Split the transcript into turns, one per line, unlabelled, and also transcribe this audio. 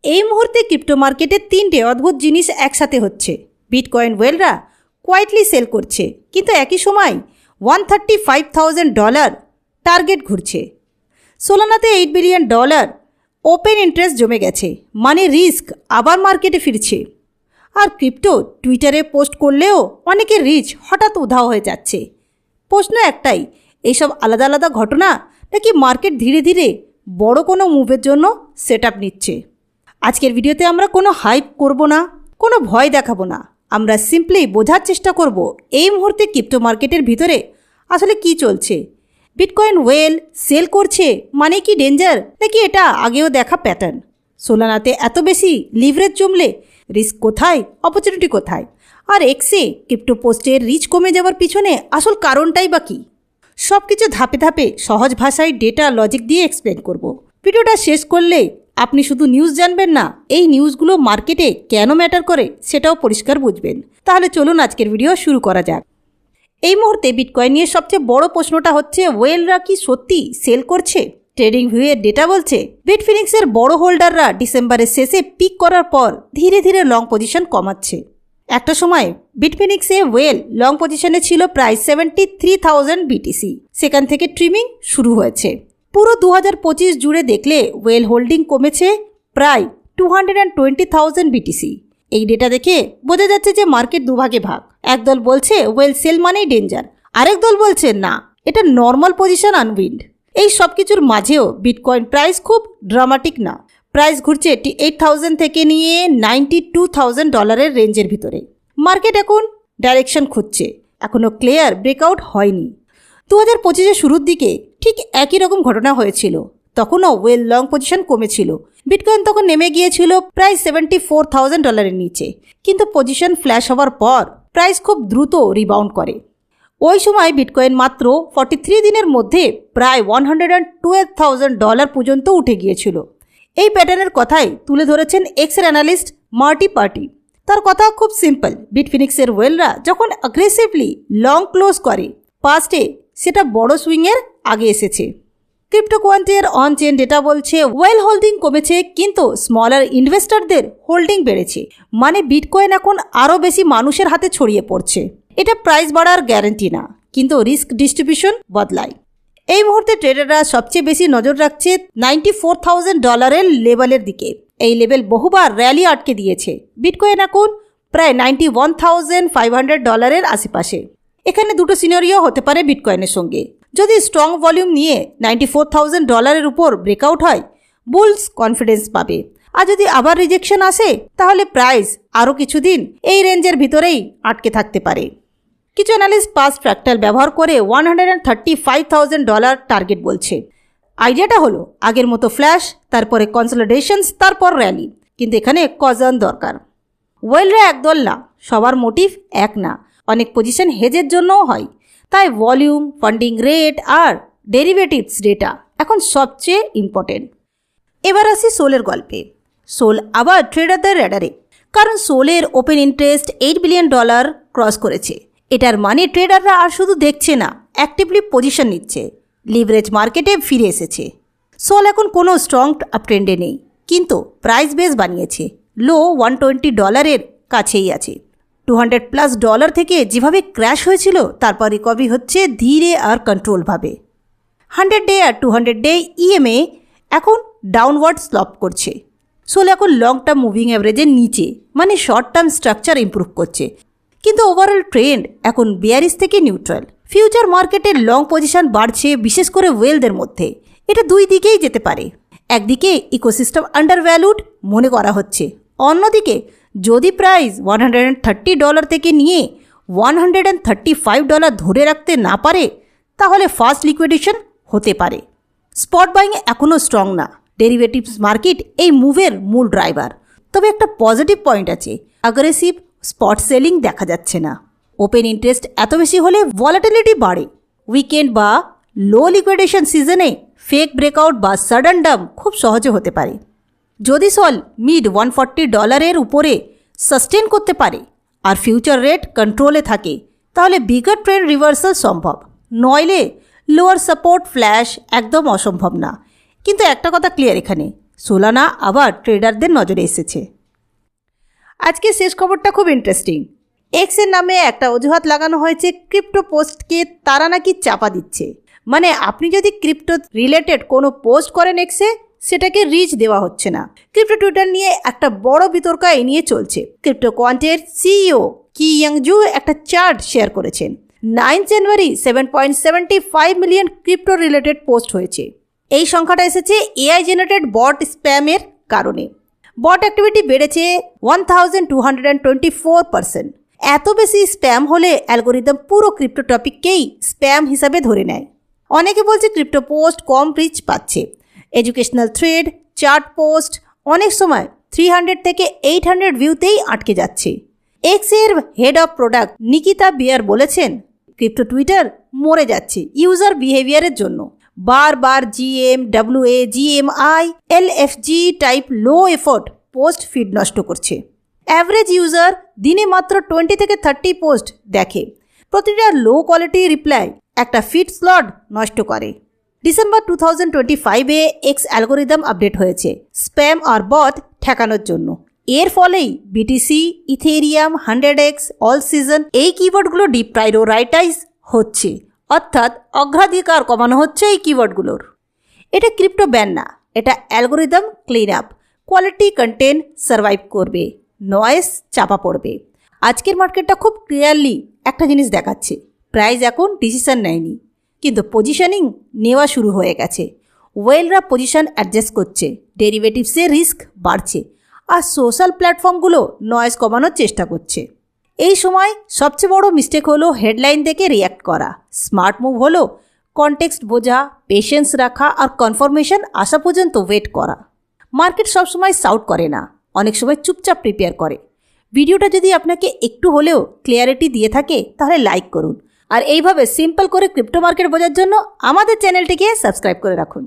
এই মুহূর্তে ক্রিপ্টো মার্কেটে তিনটে অদ্ভুত জিনিস একসাথে হচ্ছে। বিটকয়েন ওয়েলরা কোয়াইটলি সেল করছে, কিন্তু একই সময় $135,000 টার্গেট ঘুরছে। সোলানাতে $8 বিলিয়ন ওপেন ইন্টারেস্ট জমে গেছে, মানে রিস্ক আবার মার্কেটে ফিরছে। আর ক্রিপ্টো টুইটারে পোস্ট করলেও অনেকের রিচ হঠাৎ উধাও হয়ে যাচ্ছে। প্রশ্ন একটাই, এইসব আলাদা আলাদা ঘটনা নাকি মার্কেট ধীরে ধীরে বড় কোনো মুভের জন্য সেট আপ নিচ্ছে? আজকের ভিডিওতে আমরা কোনো হাইপ করব না, কোনো ভয় দেখাবো না। আমরা সিম্পলি বোঝার চেষ্টা করব এই মুহূর্তে ক্রিপ্টো মার্কেটের ভিতরে আসলে কি চলছে। বিটকয়েন ওয়েল সেল করছে মানে কি ডেঞ্জার, নাকি এটা আগেও দেখা প্যাটার্ন? সোলানাতে এত বেশি লিভারেজ জমলে রিস্ক কোথায়, অপরচুনিটি কোথায়? আর এক্সে ক্রিপ্টো পোস্টের রিচ কমে যাওয়ার পিছনে আসল কারণটাই বা কী? সব কিছু ধাপে ধাপে সহজ ভাষায় ডেটা লজিক দিয়ে এক্সপ্লেন করব। ভিডিওটা শেষ করলে আপনি শুধু নিউজ জানবেন না, এই নিউজগুলো মার্কেটে কেন ম্যাটার করে সেটাও পরিষ্কার বুঝবেন। তাহলে চলুন আজকের ভিডিও শুরু করা যাক। এই মুহূর্তে বিটকয়েন নিয়ে সবচেয়ে বড় প্রশ্নটা হচ্ছে, ওয়েলরা কি সত্যি সেল করছে? ট্রেডিং ভিউয়ের ডেটা বলছে বিটফিনিক্সের বড় হোল্ডাররা ডিসেম্বরের শেষে পিক করার পর ধীরে ধীরে লং পজিশন কমাচ্ছে। একটা সময় বিটফিনিক্সে ওয়েল লং পজিশনে ছিল প্রায় 73,000 বিটিসি। সেখান থেকে ট্রিমিং শুরু হয়েছে। পুরো 2025 জুড়ে দেখলে ওয়েল হোল্ডিং কমেছে প্রায় 220,000 বিটিসি। এই ডেটা দেখে বোঝা যাচ্ছে যে মার্কেট দুভাগে ভাগ। একদল বলছে ওয়েল সেল মানেই ডেঞ্জার, আরেক দল বলছে না, এটা নর্মাল পজিশন আনউইন্ড। এই সব কিছুর মাঝেও বিটকয়েন প্রাইস খুব ড্রামাটিক না। প্রাইস ঘুরছে 8,000 থেকে নিয়ে $92,000 রেঞ্জের ভিতরে। মার্কেট এখন ডাইরেকশন খুঁজছে, এখনও ক্লিয়ার ব্রেকআউট হয়নি। 2025-এর শুরুর দিকে ঠিক একই রকম ঘটনা হয়েছিল। তখনও ওয়েল লং পজিশন কমেছিল। বিটকয়েন তখন নেমে গিয়েছিল প্রায় $74,000 নিচে, কিন্তু পজিশন ফ্ল্যাশ হওয়ার পর প্রাইস খুব দ্রুত রিবাউন্ড করে। ওই সময় বিটকয়েন মাত্র 43 দিনের মধ্যে প্রায় $112,000 পর্যন্ত উঠে গিয়েছিল। এই প্যাটার্নের কথাই তুলে ধরেছেন এক্সের অ্যানালিস্ট মার্টি পার্টি। তার কথা খুব সিম্পল, বিটফিনিক্সের ওয়েলরা যখন অ্যাগ্রেসিভলি লং ক্লোজ করে পাস্টে সেটা বড় সুইংয়ের আগে এসেছে। ক্রিপ্টো কোয়ান্টের অন চেন ডেটা বলছে ওয়েল হোল্ডিং কমেছে, কিন্তু স্মলার ইনভেস্টরদের হোল্ডিং বেড়েছে, মানে বিটকয়েন এখন আরও বেশি মানুষের হাতে ছড়িয়ে পড়ছে। এটা প্রাইস বাড়ার গ্যারান্টি না, কিন্তু রিস্ক ডিস্ট্রিবিউশন বদলায়। এই মুহূর্তে ট্রেডাররা সবচেয়ে বেশি নজর রাখছে $94,000 লেভেলের দিকে। এই লেভেল বহুবার র্যালি আটকে দিয়েছে। বিটকয়েন এখন প্রায় $91,500 আশেপাশে। এখানে দুটো সিনারিও হতে পারে বিটকয়েনের সঙ্গে। যদি স্ট্রং ভলিউম নিয়ে $94,000 উপর ব্রেকআউট হয়, বুলস কনফিডেন্স পাবে। আর যদি আবার রিজেকশন আসে, তাহলে প্রাইস আরও কিছুদিন এই রেঞ্জের ভিতরেই আটকে থাকতে পারে। কিছু অ্যানালিস্ট পাস্ট ফ্র্যাক্টাল ব্যবহার করে $135,000 টার্গেট বলছে। আইডিয়াটা হলো আগের মতো ফ্ল্যাশ, তারপরে কনসলিডেশনস, তারপর র্যালি। কিন্তু এখানে কজন দরকার। ওয়েলরা একদল না, সবার মোটিভ এক না। অনেক পজিশন হেজের জন্যও হয়। তাই ভলিউম, ফান্ডিং রেট আর ডেরিভেটিভস ডেটা এখন সবচেয়ে ইম্পর্টেন্ট। এবার আসি সোলের গল্পে। সোল আবার ট্রেডারদের র্যাডারে, কারণ সোলের ওপেন ইন্টারেস্ট $8 বিলিয়ন ক্রস করেছে। এটার মানে ট্রেডাররা আর শুধু দেখছে না, অ্যাক্টিভলি পজিশন নিচ্ছে, লিভারেজ মার্কেটে ফিরে এসেছে। সোল এখন কোনো স্ট্রং আপট্রেন্ডে নেই, কিন্তু প্রাইস বেস বানিয়েছে। লো $120 কাছেই আছে। $200+ থেকে যেভাবে ক্র্যাশ হয়েছিল, তারপর রিকভারি হচ্ছে ধীরে আর কন্ট্রোলভাবে। 100 ডে আর 200 ডে ইএমএ এখন ডাউনওয়ার্ড স্লপ করছে। সোল এখন লং টার্ম মুভিং অ্যাভারেজের নিচে, মানে শর্ট টার্ম স্ট্রাকচার ইম্প্রুভ করছে। কিন্তু ওভারঅল ট্রেন্ড এখন বেয়ারিশ থেকে নিউট্রাল। ফিউচার মার্কেটের লং পজিশন বাড়ছে, বিশেষ করে ওয়েলদের মধ্যে। এটা দুই দিকেই যেতে পারে। একদিকে ইকোসিস্টেম আন্ডার ভ্যালুড মনে করা হচ্ছে, অন্যদিকে যদি প্রাইস $130 থেকে নিয়ে $135 ধরে রাখতে না পারে, তাহলে ফার্স্ট লিকুইডেশন হতে পারে। স্পট বাইং এখনও স্ট্রং না। ডেরিভেটিভস মার্কেট এই মুভের মূল ড্রাইভার। তবে একটা পজিটিভ পয়েন্ট আছে, অ্যাগ্রেসিভ স্পট সেলিং দেখা যাচ্ছে না। ওপেন ইন্টারেস্ট এত বেশি হলে ভলাটিলিটি বাড়ে। উইকেন্ড বা লো লিকুইডেশন সিজনে ফেক ব্রেকআউট বা সাডেন ডাম্প খুব সহজে হতে পারে। যদি সল মিড $140 উপরে সাস্টেন করতে পারে আর ফিউচার রেট কন্ট্রোলে থাকে, তাহলে বিগার ট্রেন্ড রিভার্সাল সম্ভব। নইলে লোয়ার সাপোর্ট ফ্ল্যাশ একদম অসম্ভব না। কিন্তু একটা কথা ক্লিয়ার এখানে, সোলানা আবার ট্রেডারদের নজরে এসেছে। আজকে শেষ খবরটা খুব ইন্টারেস্টিং। এক্সের নামে একটা অজুহাত লাগানো হয়েছে ক্রিপ্টো পোস্টকে তারা নাকি চাপা দিচ্ছে। মানে আপনি যদি ক্রিপ্টো রিলেটেড কোনো পোস্ট করেন এক্সে, সেটাকে রিচ দেওয়া হচ্ছে না। ক্রিপ্টো টুইটার নিয়ে একটা বড় বিতর্ক এই নিয়ে চলছে। ক্রিপ্টো কোয়ান্টের সিইও কি ইয়াংজু একটা চার্ট শেয়ার করেছেন। 9 জানুয়ারি 7.75 মিলিয়ন ক্রিপ্টো রিলেটেড পোস্ট হয়েছে। এই সংখ্যাটা এসেছে এআই জেনারেটেড বট স্প্যামের কারণে। বট অ্যাক্টিভিটি বেড়েছে 1224%। এত বেশি স্প্যাম হলে অ্যালগোরিদম পুরো ক্রিপ্টো টপিককেই স্প্যাম হিসাবে ধরে নেয়। অনেকে বলছে ক্রিপ্টো পোস্ট কম রিচ পাচ্ছে। এডুকেশনাল থ্রেড, চার্ট পোস্ট অনেক সময় 300 থেকে 800 ভিউতেই আটকে যাচ্ছে। এক্সের হেড অফ প্রোডাক্ট নিকিতা বিয়ার বলেছেন, ক্রিপ্টো টুইটার মরে যাচ্ছে ইউজার বিহেভিয়ারের জন্য। বারবার জিএম, ডাব্লিউএ, জিএমআই, এলএফজি টাইপ লো এফোর্ট পোস্ট ফিড নষ্ট করছে। অ্যাভারেজ ইউজার দিনে মাত্র 20 থেকে 30 পোস্ট দেখে। প্রতিটা লো কোয়ালিটি রিপ্লাই একটা ফিড স্লট নষ্ট করে। ডিসেম্বর 2025-এ এক্স অ্যালগোরিদম আপডেট হয়েছে স্প্যাম আর বট ঠেকানোর জন্য। এর ফলেই BTC, Ethereum, 100x, all season এই কিওয়ার্ডগুলো ডিপ্রায়োরাইটাইজ হচ্ছে, অর্থাৎ অগ্রাধিকার কমানো হচ্ছে এই কিওয়ার্ডগুলোর। এটা ক্রিপ্টো ব্যান না, এটা algorithm clean up. Quality content survive করবে, নয়েজ চাপা পড়বে। আজকের মার্কেটটা খুব ক্লিয়ারলি একটা জিনিস দেখাচ্ছে, প্রাইস এখন ডিসিশন নেয়নি, কিন্তু পজিশনিং নেওয়া শুরু হয়ে গেছে। ওয়েলরা পজিশন অ্যাডজাস্ট করছে, ডেরিভেটিভসের রিস্ক বাড়ছে, আর সোশ্যাল প্ল্যাটফর্মগুলো নয়েজ কমানোর চেষ্টা করছে। এই সময় সবচেয়ে বড় মিস্টেক হলো হেডলাইন দেখে রিয়্যাক্ট করা। স্মার্ট মুভ হলো কনটেক্সট বোঝা, পেশেন্স রাখা আর কনফার্মেশন আসা পর্যন্ত ওয়েট করা। মার্কেট সবসময় শাউট করে না, অনেক সময় চুপচাপ প্রিপেয়ার করে। ভিডিওটা যদি আপনাকে একটু হলেও ক্লিয়ারিটি দিয়ে থাকে তাহলে লাইক করুন, আর এইভাবে সিম্পল করে ক্রিপ্টো মার্কেট বোঝার জন্য আমাদের চ্যানেলটিকে সাবস্ক্রাইব করে রাখুন।